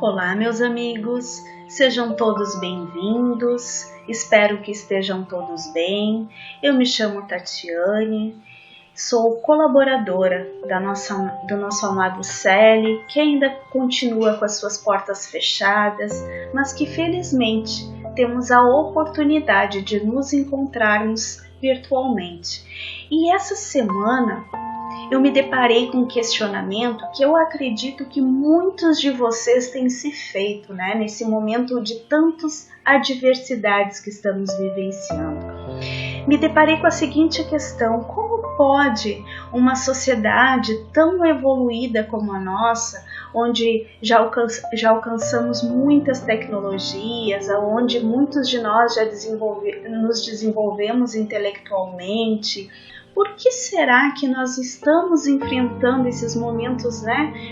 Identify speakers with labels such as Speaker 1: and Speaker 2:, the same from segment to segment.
Speaker 1: Olá, meus amigos, sejam todos bem-vindos, espero que estejam todos bem. Eu me chamo Tatiane, sou colaboradora do nosso amado Celi, que ainda continua com as suas portas fechadas, mas que felizmente temos a oportunidade de nos encontrarmos virtualmente. E essa semana eu me deparei com um questionamento que eu acredito que muitos de vocês têm se feito, nesse momento de tantas adversidades que estamos vivenciando. Me deparei com a seguinte questão: como pode uma sociedade tão evoluída como a nossa, onde já alcançamos muitas tecnologias, onde muitos de nós já nos desenvolvemos intelectualmente, por que será que nós estamos enfrentando esses momentos,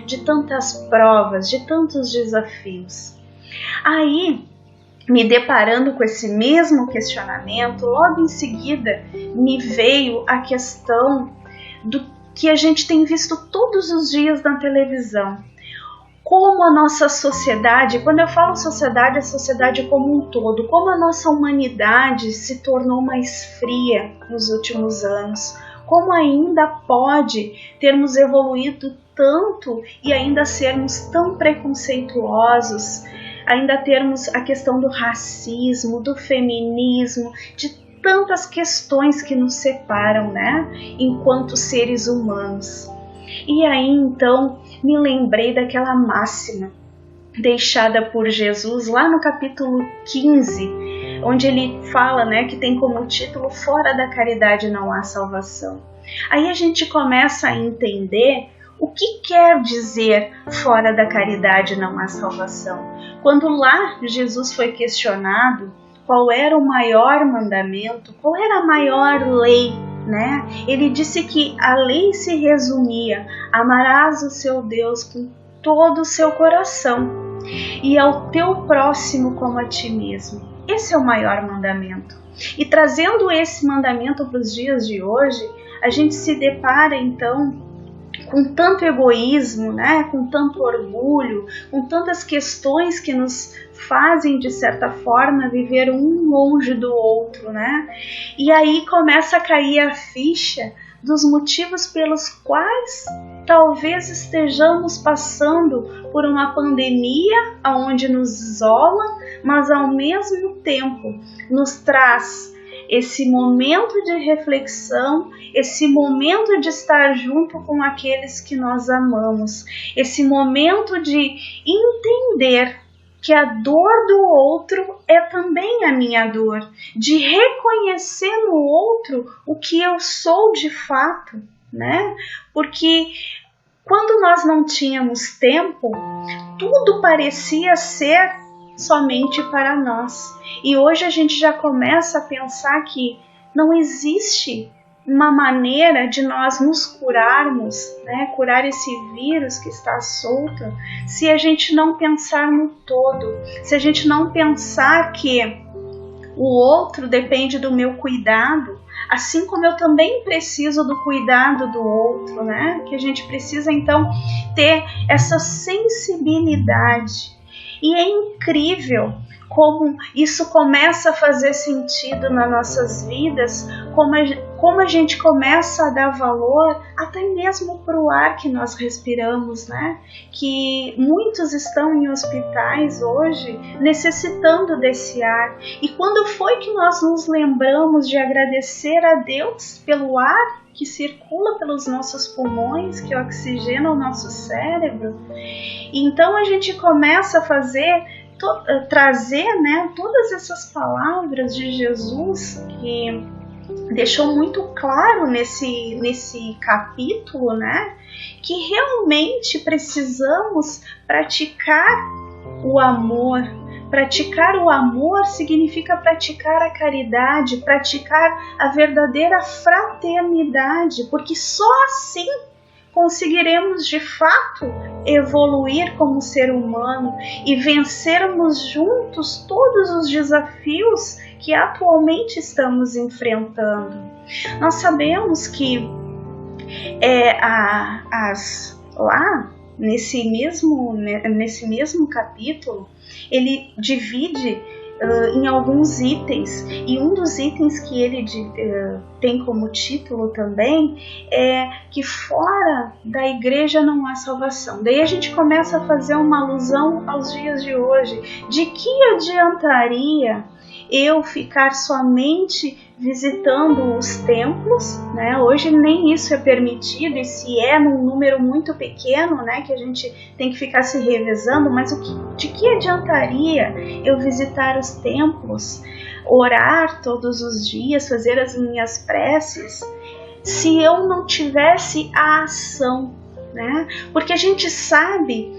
Speaker 1: de tantas provas, de tantos desafios? Aí, me deparando com esse mesmo questionamento, logo em seguida me veio a questão do que a gente tem visto todos os dias na televisão. Como a nossa sociedade, quando eu falo sociedade, a sociedade como um todo, como a nossa humanidade se tornou mais fria nos últimos anos, como ainda pode termos evoluído tanto e ainda sermos tão preconceituosos, ainda termos a questão do racismo, do feminismo, de tantas questões que nos separam, enquanto seres humanos. E aí então me lembrei daquela máxima deixada por Jesus lá no capítulo 15, onde ele fala, que tem como título: fora da caridade não há salvação. Aí a gente começa a entender o que quer dizer fora da caridade não há salvação. Quando lá Jesus foi questionado qual era o maior mandamento, qual era a maior lei, ele disse que a lei se resumia: amarás o seu Deus com todo o seu coração e ao teu próximo como a ti mesmo. Esse é o maior mandamento. E trazendo esse mandamento para os dias de hoje, a gente se depara então com tanto egoísmo, com tanto orgulho, com tantas questões que nos fazem, de certa forma, viver um longe do outro, E aí começa a cair a ficha dos motivos pelos quais talvez estejamos passando por uma pandemia onde nos isola, mas ao mesmo tempo nos traz esse momento de reflexão, esse momento de estar junto com aqueles que nós amamos, esse momento de entender que a dor do outro é também a minha dor, de reconhecer no outro o que eu sou de fato, Porque quando nós não tínhamos tempo, tudo parecia ser somente para nós. E hoje a gente já começa a pensar que não existe uma maneira de nós nos curarmos, curar esse vírus que está solto, se a gente não pensar no todo, se a gente não pensar que o outro depende do meu cuidado, assim como eu também preciso do cuidado do outro, Que a gente precisa então ter essa sensibilidade. E é incrível como isso começa a fazer sentido nas nossas vidas, como a gente começa a dar valor até mesmo para o ar que nós respiramos, Que muitos estão em hospitais hoje necessitando desse ar. E quando foi que nós nos lembramos de agradecer a Deus pelo ar que circula pelos nossos pulmões, que oxigena o nosso cérebro? E então a gente começa a trazer todas essas palavras de Jesus, que deixou muito claro nesse capítulo, que realmente precisamos praticar o amor. Praticar o amor significa praticar a caridade, praticar a verdadeira fraternidade, porque só assim conseguiremos de fato evoluir como ser humano e vencermos juntos todos os desafios que atualmente estamos enfrentando. Nós sabemos que lá nesse mesmo capítulo, ele divide em alguns itens, e um dos itens que ele tem como título também é que fora da igreja não há salvação. Daí a gente começa a fazer uma alusão aos dias de hoje. De que adiantaria eu ficar somente visitando os templos, né? Hoje nem isso é permitido, e se é num número muito pequeno, né, que a gente tem que ficar se revezando, mas de que adiantaria eu visitar os templos, orar todos os dias, fazer as minhas preces, se eu não tivesse a ação, né? Porque a gente sabe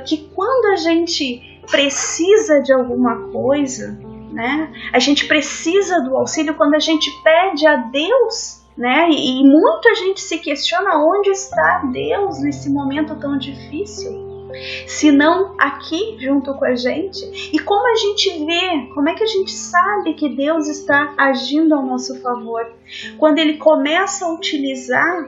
Speaker 1: que quando a gente precisa de alguma coisa, né, a gente precisa do auxílio quando a gente pede a Deus, né, e muita gente se questiona onde está Deus nesse momento tão difícil, se não aqui junto com a gente. E como a gente vê, como é que a gente sabe que Deus está agindo ao nosso favor? Quando Ele começa a utilizar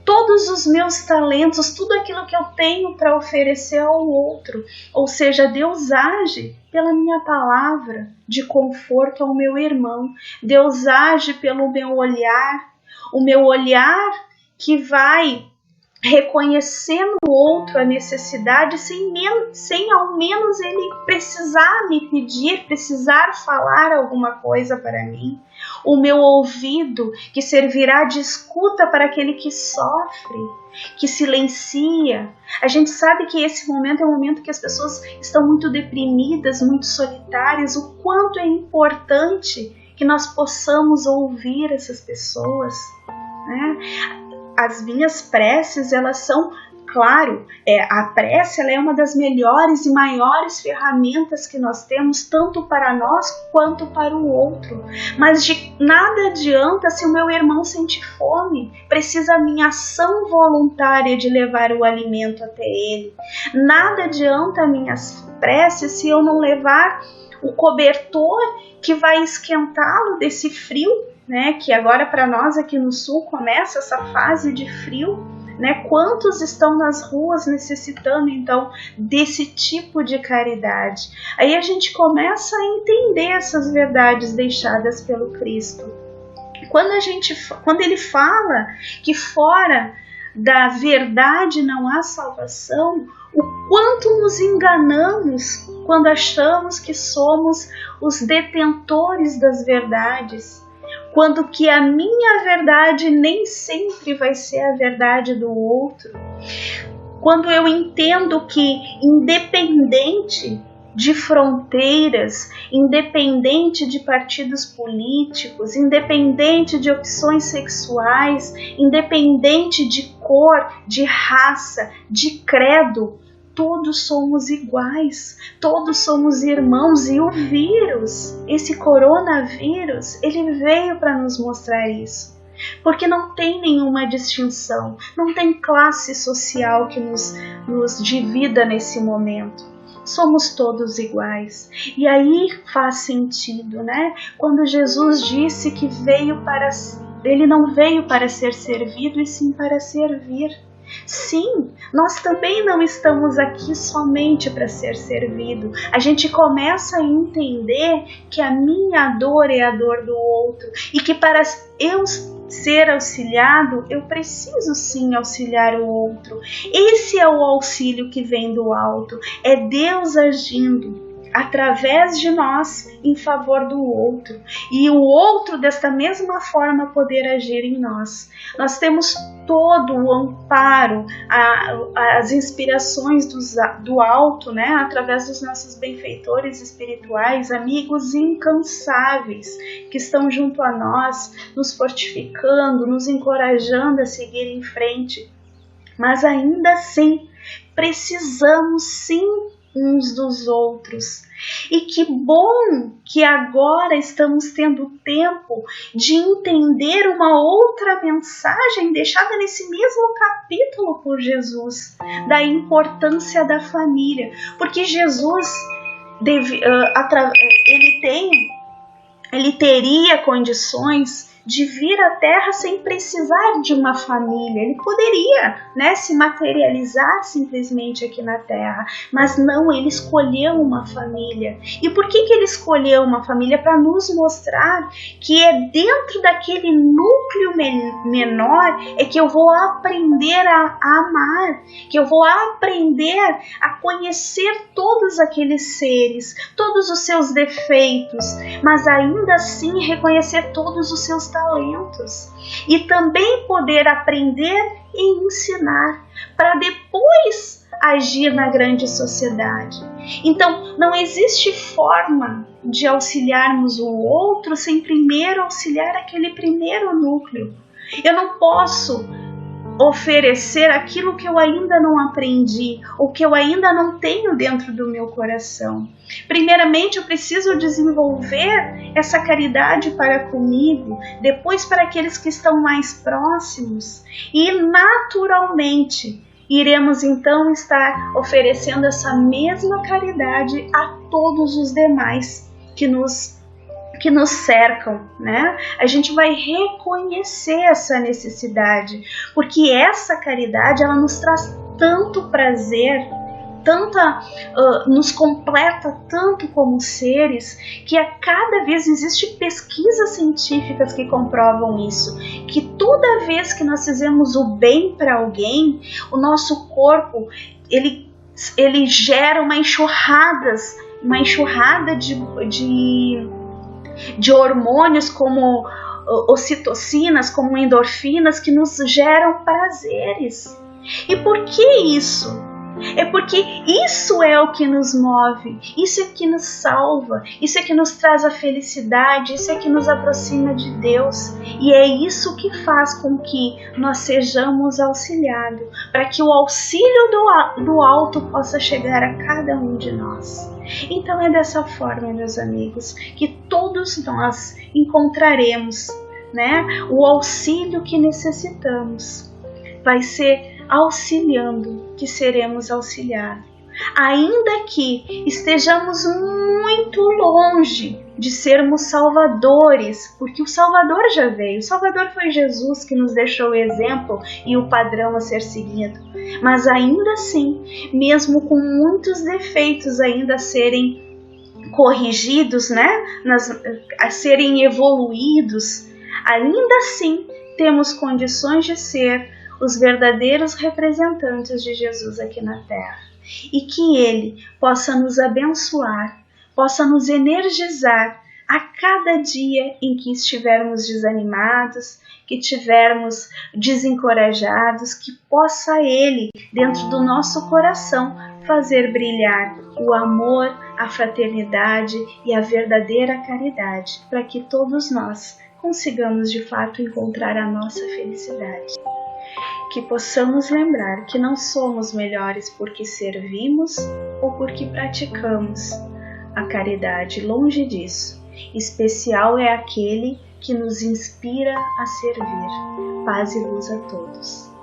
Speaker 1: todos os meus talentos, tudo aquilo que eu tenho para oferecer ao outro. Ou seja, Deus age pela minha palavra de conforto ao meu irmão. Deus age pelo meu olhar, o meu olhar que vai reconhecer no outro a necessidade sem ao menos ele precisar me pedir, precisar falar alguma coisa para mim. O meu ouvido que servirá de escuta para aquele que sofre, que silencia. A gente sabe que esse momento é um momento que as pessoas estão muito deprimidas, muito solitárias. O quanto é importante que nós possamos ouvir essas pessoas, né? As minhas preces, elas são, claro, a prece ela é uma das melhores e maiores ferramentas que nós temos, tanto para nós quanto para o outro. Mas de nada adianta se o meu irmão sente fome, precisa a minha ação voluntária de levar o alimento até ele. Nada adianta a minhas preces se eu não levar o cobertor que vai esquentá-lo desse frio, né, que agora para nós aqui no sul começa essa fase de frio, né? Quantos estão nas ruas necessitando então desse tipo de caridade? Aí a gente começa a entender essas verdades deixadas pelo Cristo. Quando ele fala que fora da verdade não há salvação, o quanto nos enganamos quando achamos que somos os detentores das verdades, quando que a minha verdade nem sempre vai ser a verdade do outro. Quando eu entendo que, independente de fronteiras, independente de partidos políticos, independente de opções sexuais, independente de cor, de raça, de credo, todos somos iguais, todos somos irmãos. E o vírus, esse coronavírus, ele veio para nos mostrar isso. Porque não tem nenhuma distinção, não tem classe social que nos divida nesse momento. Somos todos iguais. E aí faz sentido, né? Quando Jesus disse que ele não veio para ser servido, e sim para servir. Sim, nós também não estamos aqui somente para ser servido. A gente começa a entender que a minha dor é a dor do outro e que para eu ser auxiliado, eu preciso sim auxiliar o outro. Esse é o auxílio que vem do alto, é Deus agindo através de nós em favor do outro, e o outro desta mesma forma poder agir em nós. Nós temos todo o amparo, as inspirações do alto, né, através dos nossos benfeitores espirituais, amigos incansáveis que estão junto a nós, nos fortificando, nos encorajando a seguir em frente. Mas ainda assim, precisamos sim uns dos outros. E que bom que agora estamos tendo tempo de entender uma outra mensagem deixada nesse mesmo capítulo por Jesus, da importância da família. Porque Jesus ele teria condições de vir à Terra sem precisar de uma família. Ele poderia, né, se materializar simplesmente aqui na Terra, mas não, ele escolheu uma família. E por que ele escolheu uma família? Para nos mostrar que é dentro daquele núcleo menor é que eu vou aprender a amar, que eu vou aprender a conhecer todos aqueles seres, todos os seus defeitos, mas ainda assim reconhecer todos os seus talentos e também poder aprender e ensinar para depois agir na grande sociedade. Então, não existe forma de auxiliarmos o outro sem primeiro auxiliar aquele primeiro núcleo. Eu não posso oferecer aquilo que eu ainda não aprendi ou que eu ainda não tenho dentro do meu coração. Primeiramente, eu preciso desenvolver essa caridade para comigo, depois para aqueles que estão mais próximos e naturalmente iremos então estar oferecendo essa mesma caridade a todos os demais que nos cercam, né? A gente vai reconhecer essa necessidade, porque essa caridade ela nos traz tanto prazer, nos completa tanto como seres, que a cada vez existem pesquisas científicas que comprovam isso, que toda vez que nós fizemos o bem para alguém, o nosso corpo ele gera uma enxurrada de hormônios como ocitocinas, como endorfinas, que nos geram prazeres. E por que isso? É porque isso é o que nos move, isso é que nos salva, isso é que nos traz a felicidade, isso é que nos aproxima de Deus. E é isso que faz com que nós sejamos auxiliados, para que o auxílio do alto possa chegar a cada um de nós. Então é dessa forma, meus amigos, que todos nós encontraremos, né, o auxílio que necessitamos. Vai ser auxiliando que seremos auxiliados. Ainda que estejamos muito longe de sermos salvadores, porque o Salvador já veio. O Salvador foi Jesus que nos deixou o exemplo e o padrão a ser seguido. Mas ainda assim, mesmo com muitos defeitos ainda a serem corrigidos, né? A serem evoluídos, ainda assim temos condições de ser os verdadeiros representantes de Jesus aqui na Terra. E que Ele possa nos abençoar, possa nos energizar a cada dia em que estivermos desanimados, que estivermos desencorajados, que possa Ele, dentro do nosso coração, fazer brilhar o amor, a fraternidade e a verdadeira caridade, para que todos nós consigamos de fato encontrar a nossa felicidade. Que possamos lembrar que não somos melhores porque servimos ou porque praticamos a caridade, longe disso. Especial é aquele que nos inspira a servir. Paz e luz a todos.